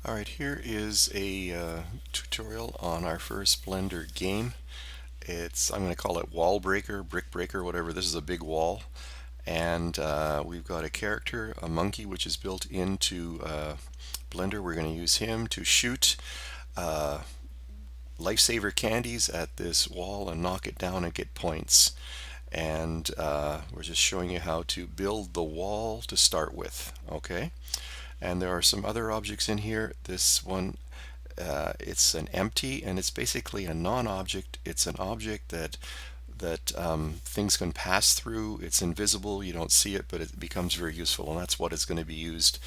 Alright, here is a tutorial on our first Blender game. I'm going to call it Wall Breaker, Brick Breaker, whatever. This is a big wall, and we've got a character, a monkey, which is built into Blender. We're going to use him to shoot uh, lifesaver candies at this wall and knock it down and get points. And we're just showing you how to build the wall to start with, okay? And there are some other objects in here. This one, it's an empty, and it's basically a non-object. It's an object that things can pass through. It's invisible, you don't see it, but it becomes very useful, and that's what is going to be used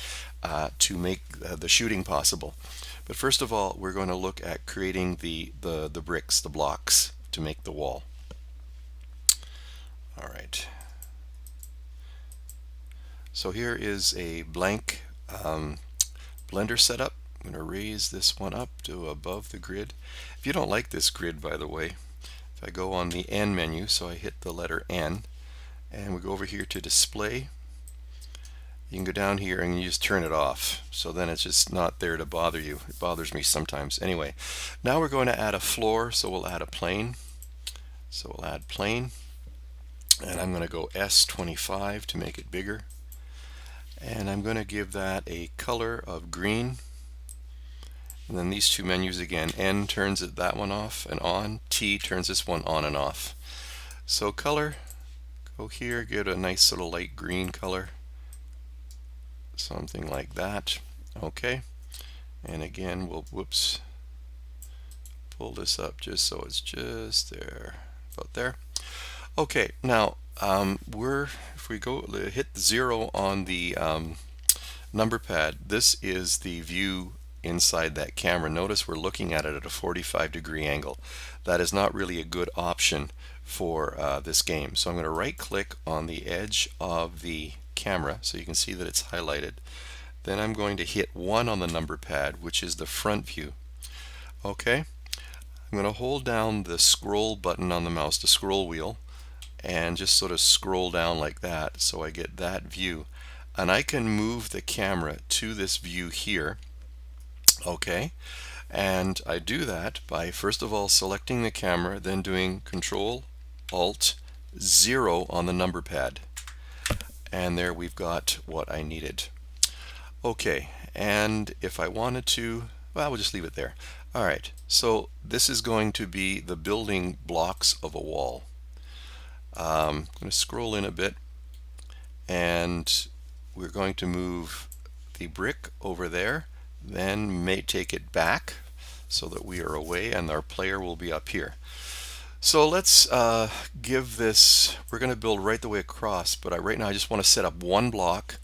to make the shooting possible. But first of all, we're going to look at creating the bricks, the blocks, to make the wall. All right. So here is a blank Blender setup. I'm going to raise this one up to above the grid. If you don't like this grid, by the way, if I go on the N menu, so I hit the letter N, and we go over here to display, you can go down here and you just turn it off. So then it's just not there to bother you. It bothers me sometimes. Anyway, now we're going to add a floor, so we'll add a plane. So we'll add plane, and I'm going to go S25 to make it bigger. And I'm going to give that a color of green. And then these two menus again, N turns that one off and on, T turns this one on and off. So color, go here, give it a nice sort of light green color, something like that. Okay, and again we'll, pull this up just so it's just there, about there. Okay, now if we go hit 0 on the number pad, this is the view inside that camera. Notice we're looking at it at a 45-degree angle. That is not really a good option for this game. So I'm going to right click on the edge of the camera so you can see that it's highlighted. Then I'm going to hit 1 on the number pad, which is the front view. Okay, I'm going to hold down the scroll button on the mouse, the scroll wheel, and just sort of scroll down like that so I get that view. And I can move the camera to this view here. Okay, and I do that by first of all selecting the camera, then doing Control Alt 0 on the number pad, and there we've got what I needed. Okay, and if I wanted to, well, we'll just leave it there. Alright, so this is going to be the building blocks of a wall. I'm going to scroll in a bit, and we're going to move the brick over there, then may take it back so that we are away and our player will be up here. So let's give this, we're going to build right the way across, but right now I just want to set up one block,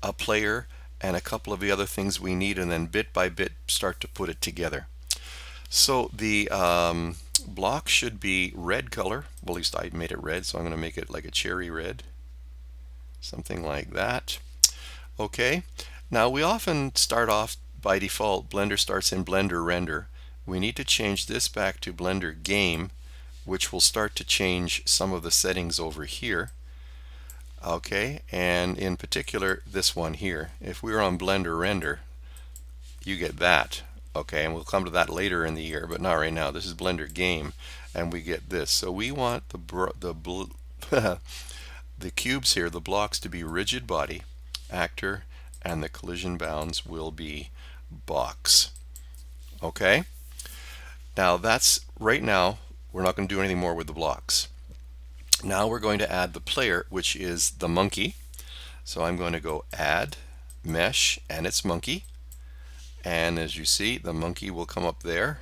a player, and a couple of the other things we need, and then bit by bit start to put it together. So the block should be red color. Well, at least I made it red, so I'm going to make it like a cherry red, something like that. Okay, now we often start off by default, Blender starts in Blender Render. We need to change this back to Blender Game, which will start to change some of the settings over here. Okay, and in particular this one here. If we were on Blender Render, you get that. Okay, and we'll come to that later in the year, but not right now. This is Blender Game, and we get this. So we want the cubes here, the blocks, to be rigid body, actor, and the collision bounds will be box. Okay, now that's right now we're not going to do anything more with the blocks. Now we're going to add the player, which is the monkey. So I'm going to go add mesh and its monkey, and as you see the monkey will come up there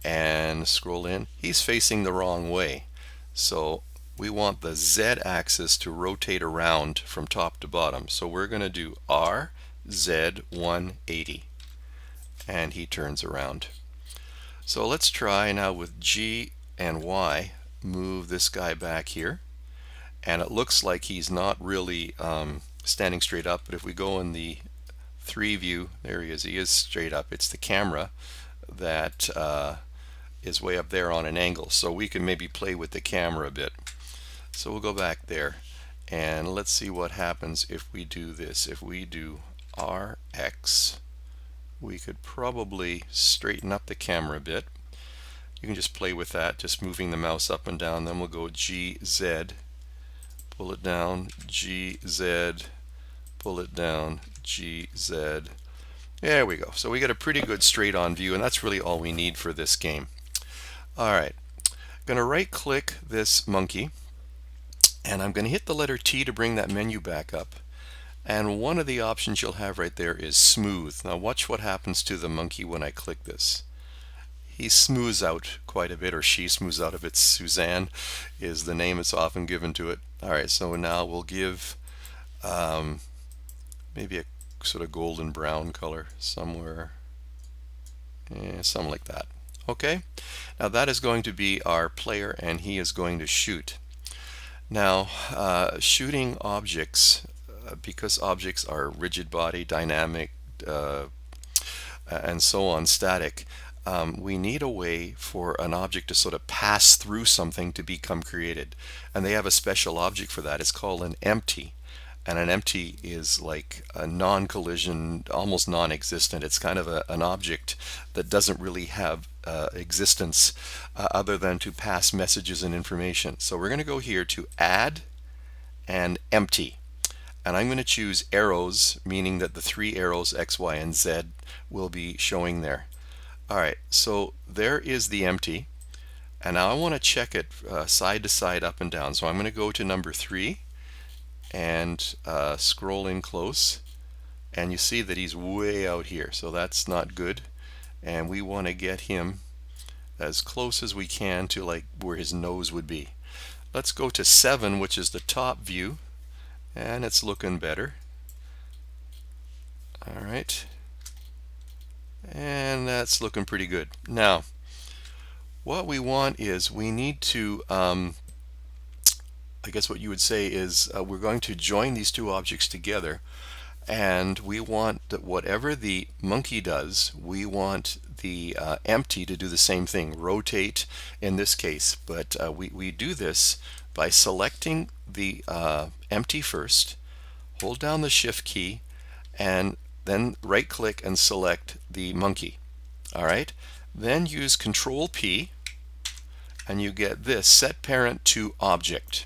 and scroll in. He's facing the wrong way, so we want the Z axis to rotate around from top to bottom. So we're going to do RZ 180, and he turns around. So let's try now with G and Y, move this guy back here, and it looks like he's not really standing straight up, but if we go in the 3 view, there he is straight up. It's the camera that is way up there on an angle, so we can maybe play with the camera a bit. So we'll go back there, and let's see what happens if we do this. If we do RX we could probably straighten up the camera a bit. You can just play with that, just moving the mouse up and down. Then we'll go GZ, pull it down, GZ, pull it down, GZ. There we go. So we got a pretty good straight on view, and that's really all we need for this game. All right, I'm going to right click this monkey, and I'm going to hit the letter T to bring that menu back up. And one of the options you'll have right there is smooth. Now watch what happens to the monkey when I click this. He smooths out quite a bit, or she smooths out of it. Suzanne is the name that's often given to it. All right, so now we'll give maybe a sort of golden brown color somewhere, something like that. Okay, now that is going to be our player, and he is going to shoot. Now shooting objects, because objects are rigid body, dynamic, and so on, static, we need a way for an object to sort of pass through something to become created. And they have a special object for that. It's called an empty. And an empty is like a non-collision, almost non-existent. It's kind of an object that doesn't really have existence other than to pass messages and information. So we're going to go here to add and empty. And I'm going to choose arrows, meaning that the 3 arrows X, Y, and Z will be showing there. All right, so there is the empty, and now I want to check it side to side, up and down. So I'm going to go to number 3 and scroll in close, and you see that he's way out here, so that's not good, and we want to get him as close as we can to like where his nose would be. Let's go to 7, which is the top view, and it's looking better. All right, and that's looking pretty good. Now what we want is we need to I guess what you would say is we're going to join these two objects together, and we want that whatever the monkey does, we want the empty to do the same thing, rotate in this case. But we do this by selecting the empty first, hold down the shift key, and then right click and select the monkey. All right, then use Control P, and you get this, set parent to object.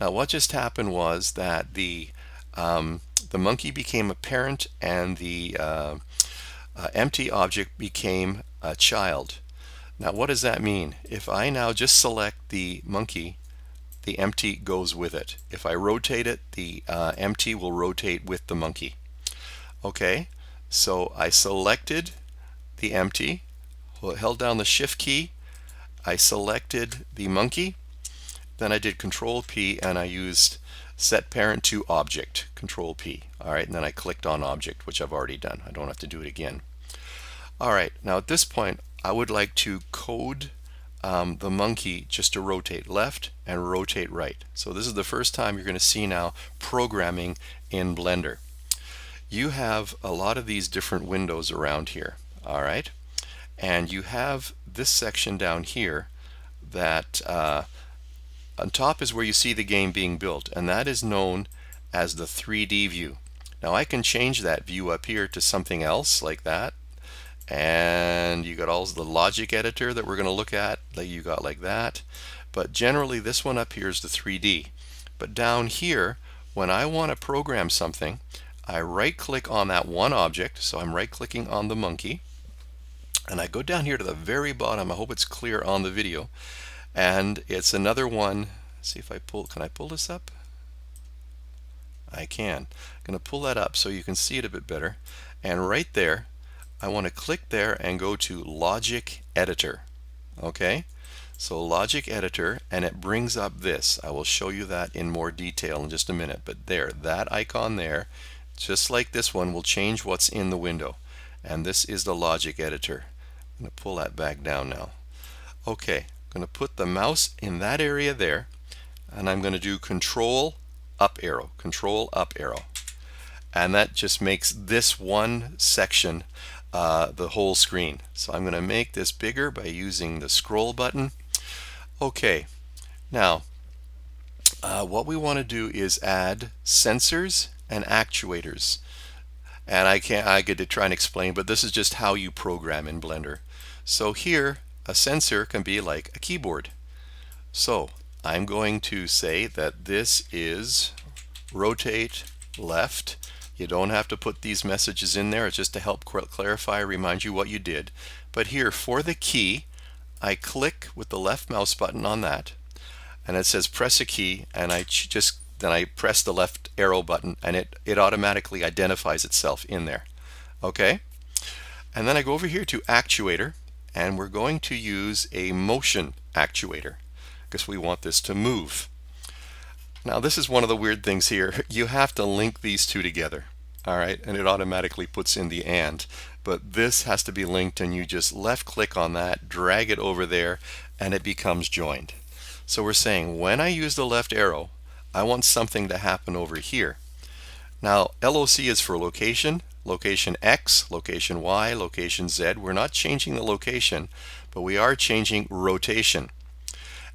Now what just happened was that the monkey became a parent, and the empty object became a child. Now what does that mean? If I now just select the monkey, the empty goes with it. If I rotate it, the empty will rotate with the monkey. Okay, so I selected the empty, held down the shift key, I selected the monkey, then I did Control P, and I used set parent to object, Control P. All right, and then I clicked on object, which I've already done. I don't have to do it again. All right, now at this point I would like to code the monkey just to rotate left and rotate right. So this is the first time you're going to see now programming in Blender. You have a lot of these different windows around here, all right? And you have this section down here that on top is where you see the game being built, and that is known as the 3D view. Now I can change that view up here to something else like that, and you got all the logic editor that we're going to look at that you got like that, but generally this one up here is the 3D. But down here, when I want to program something, I right click on that one object, so I'm right clicking on the monkey, and I go down here to the very bottom. I hope it's clear on the video, and it's another one. See if I pull, can I pull this up? I can. I'm going to pull that up so you can see it a bit better, and right there I want to click there and go to Logic Editor. Okay, so Logic Editor, and it brings up this. I will show you that in more detail in just a minute, but there, that icon there, just like this one, will change what's in the window, and this is the Logic Editor. I'm going to pull that back down now. Okay, I'm going to put the mouse in that area there, and I'm going to do Control up arrow, Control up arrow, and that just makes this one section the whole screen. So I'm going to make this bigger by using the scroll button. Okay, now what we want to do is add sensors and actuators. And I could try and explain, but this is just how you program in Blender. So here, a sensor can be like a keyboard. So I'm going to say that this is rotate left. You don't have to put these messages in there. It's just to help clarify, remind you what you did. But here, for the key, I click with the left mouse button on that, and it says press a key, and then I press the left arrow button, and it automatically identifies itself in there. Okay? And then I go over here to actuator, and we're going to use a motion actuator because we want this to move. Now this is one of the weird things here. You have to link these two together. All right, and it automatically puts in the and. But this has to be linked, and you just left click on that, drag it over there, and it becomes joined. So we're saying when I use the left arrow, I want something to happen over here. Now LOC is for location, location X, location Y, location Z. We're not changing the location, but we are changing rotation.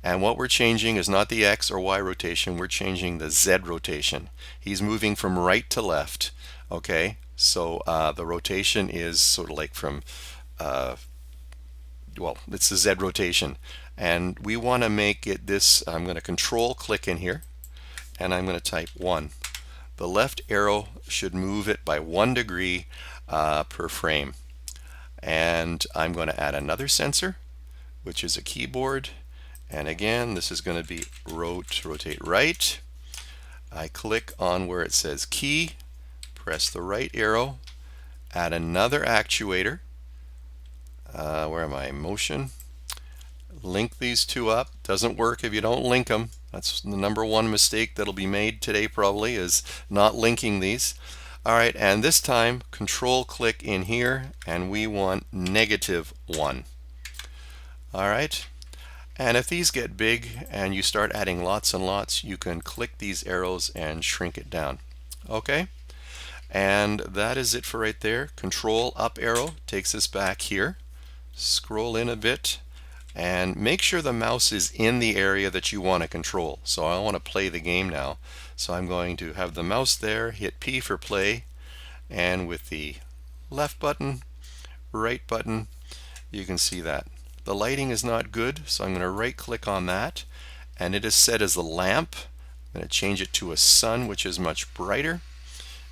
And what we're changing is not the X or Y rotation, we're changing the Z rotation. He's moving from right to left. Okay, so the rotation is sort of like from, well, it's the Z rotation. And we want to make it this, I'm going to control click in here, and I'm going to type 1. The left arrow should move it by 1 degree per frame. And I'm going to add another sensor, which is a keyboard. And again, this is going to be rotate right. I click on where it says key, press the right arrow, add another actuator. Where am I? Motion. Link these two up. Doesn't work if you don't link them. That's the number one mistake that'll be made today probably, is not linking these. All right, and this time control click in here, and we want -1. All right, and if these get big and you start adding lots and lots, you can click these arrows and shrink it down. Okay, and that is it for right there. Control up arrow takes us back here. Scroll in a bit and make sure the mouse is in the area that you want to control. So I want to play the game now. So I'm going to have the mouse there, hit P for play, and with the left button, right button, you can see that. The lighting is not good, so I'm going to right click on that, and it is set as a lamp. I'm going to change it to a sun, which is much brighter.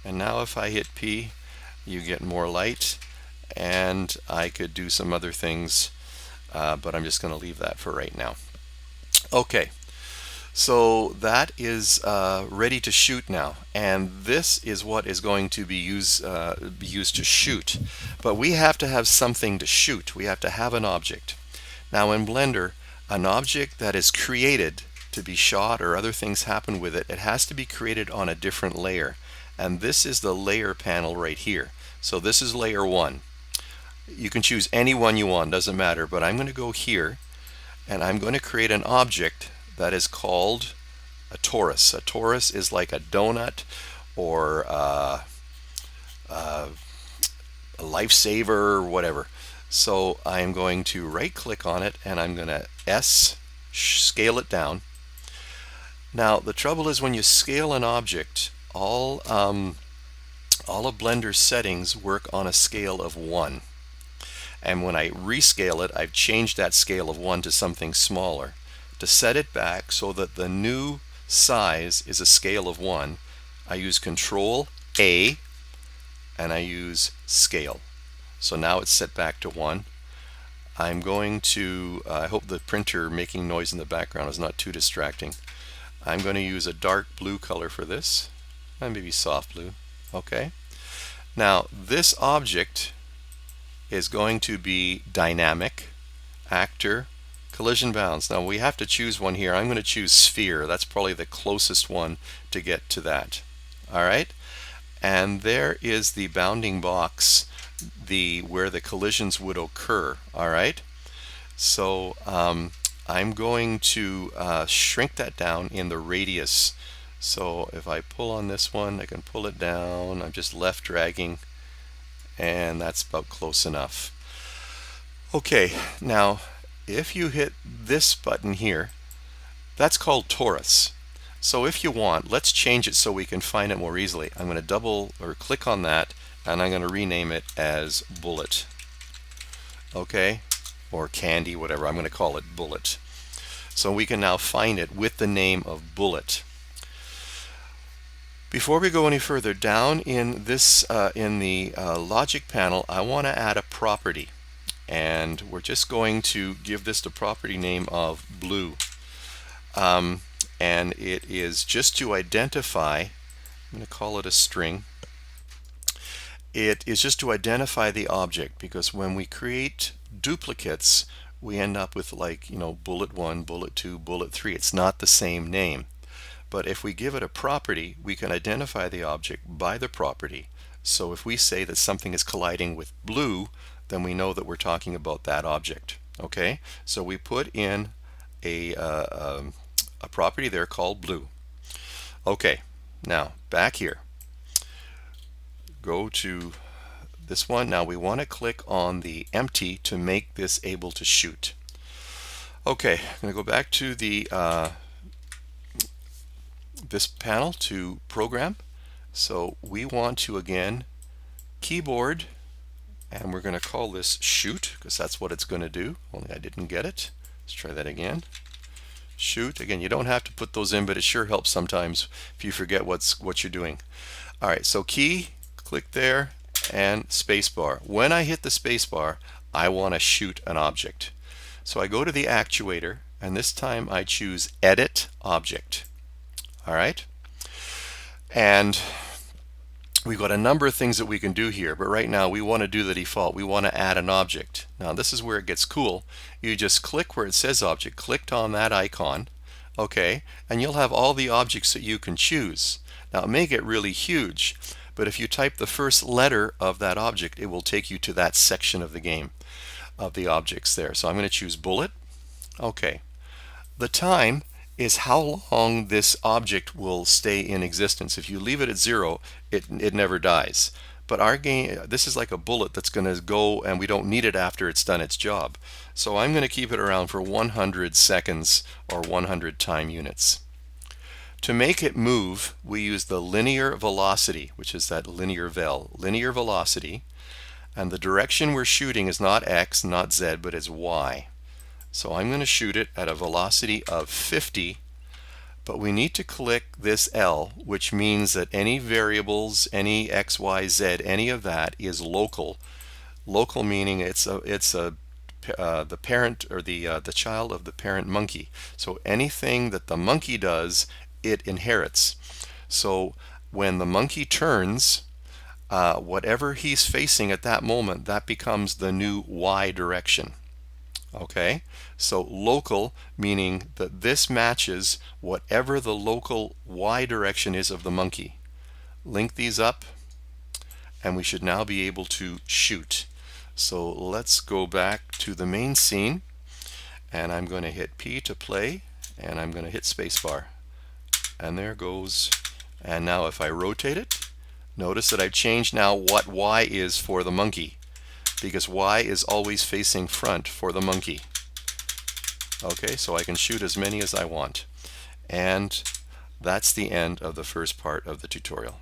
And now if I hit P, you get more light, and I could do some other things, but I'm just going to leave that for right now. Okay, so that is ready to shoot now, and this is what is going to be used to shoot. But we have to have something to shoot. We have to have an object. Now in Blender, an object that is created to be shot or other things happen with it, it has to be created on a different layer. And this is the layer panel right here. So this is layer 1. You can choose any one you want, doesn't matter, but I'm going to go here and I'm going to create an object that is called a torus. A torus is like a donut or a lifesaver or whatever. So I'm going to right click on it and I'm going to scale it down. Now the trouble is when you scale an object, all of Blender's settings work on a scale of 1. And when I rescale it, I've changed that scale of 1 to something smaller. To set it back so that the new size is a scale of 1, I use Control A and I use Scale. So now it's set back to 1. I'm going to, I hope the printer making noise in the background is not too distracting. I'm going to use a dark blue color for this, and maybe soft blue. Okay. Now this object is going to be dynamic, actor, collision bounds. Now we have to choose one here. I'm going to choose sphere. That's probably the closest one to get to that. All right. And there is the bounding box, where the collisions would occur. All right. So I'm going to shrink that down in the radius. So if I pull on this one, I can pull it down. I'm just left dragging, and that's about close enough. Okay, now if you hit this button here, that's called torus. So if you want, let's change it so we can find it more easily. I'm going to double or click on that and I'm going to rename it as bullet. Okay, or candy, whatever. I'm going to call it bullet. So we can now find it with the name of bullet. Before we go any further, down in this in the logic panel, I want to add a property, and we're just going to give this the property name of blue. And it is just to identify, I'm going to call it a string. It is just to identify the object, because when we create duplicates, we end up with, like, bullet 1, bullet 2, bullet 3. It's not the same name. But if we give it a property, we can identify the object by the property. So if we say that something is colliding with blue, then we know that we're talking about that object. Okay, so we put in a property there called blue. Okay, now back here, go to this one. Now we want to click on the empty to make this able to shoot. Okay, I'm going to go back to the this panel to program. So we want to, again, keyboard, and we're going to call this shoot, because that's what it's going to do, only I didn't get it. Let's try that again. Shoot. Again, you don't have to put those in, but it sure helps sometimes if you forget what you're doing. All right, so key, click there, and spacebar. When I hit the spacebar, I want to shoot an object. So I go to the actuator, and this time I choose Edit Object. All right, and we've got a number of things that we can do here, but right now we want to do the default. We want to add an object. Now this is where it gets cool. You just click where it says object, clicked on that icon, okay, and you'll have all the objects that you can choose. Now it may get really huge, but if you type the first letter of that object, it will take you to that section of the game of the objects there. So I'm going to choose bullet. Okay, the time is how long this object will stay in existence. If you leave it at 0, it never dies. But our game, this is like a bullet that's going to go, and we don't need it after it's done its job. So I'm going to keep it around for 100 seconds or 100 time units. To make it move, we use the linear velocity, which is that linear velocity, and the direction we're shooting is not X, not Z, but it's Y. So I'm going to shoot it at a velocity of 50, but we need to click this L, which means that any variables, any X, Y, Z, any of that is local. Local meaning it's the parent, or the child of the parent monkey. So anything that the monkey does, it inherits. So when the monkey turns, whatever he's facing at that moment, that becomes the new Y direction. Okay, so local meaning that this matches whatever the local Y direction is of the monkey. Link these up, and we should now be able to shoot. So let's go back to the main scene, and I'm going to hit P to play, and I'm going to hit spacebar, and there goes. And now if I rotate it, notice that I've changed now what Y is for the monkey, because Y is always facing front for the monkey. Okay, so I can shoot as many as I want. And that's the end of the first part of the tutorial.